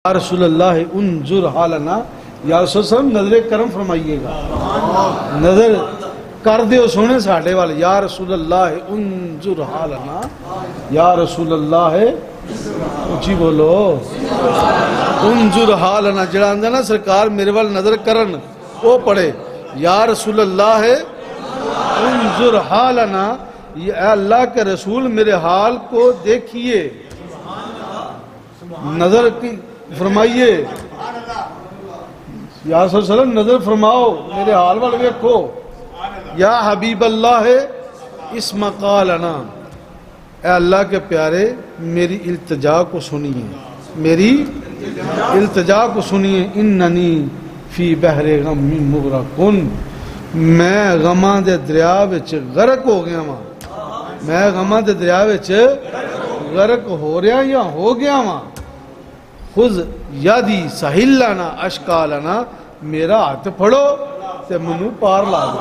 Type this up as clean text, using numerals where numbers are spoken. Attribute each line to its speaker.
Speaker 1: یا رسول اللہ انظر حالنا، یا رسول اللہ نظر کرم فرمائیے گا، نظر کر دیو سونے ساڑھے والے، یا رسول اللہ انظر حالنا، یا رسول اللہ اچھی بولو انظر حالنا، جڑا اندھا نا سرکار میرے وال نظر کرن وہ پڑھے یا رسول اللہ انظر حالنا، اے اللہ کے رسول میرے حال کو دیکھیے، نظر فرمائیے، یا رسول اللہ نظر فرماؤ میرے حال والے دیکھو، یا حبیب اللہ اس مقالنا، اے اللہ کے پیارے میری التجا کو سنیے، میری التجا کو سنیے، اننی فی بحر غم مغرقن، میں غماں دے دریا وچ غرق ہو گیا ماں، میں غماں دے دریا وچ غرق ہو رہا یا ہو گیا ماں، خذ یادی سہل لنا اشکالنا، میرا ہاتھ پھڑو تے منو پار لا دو۔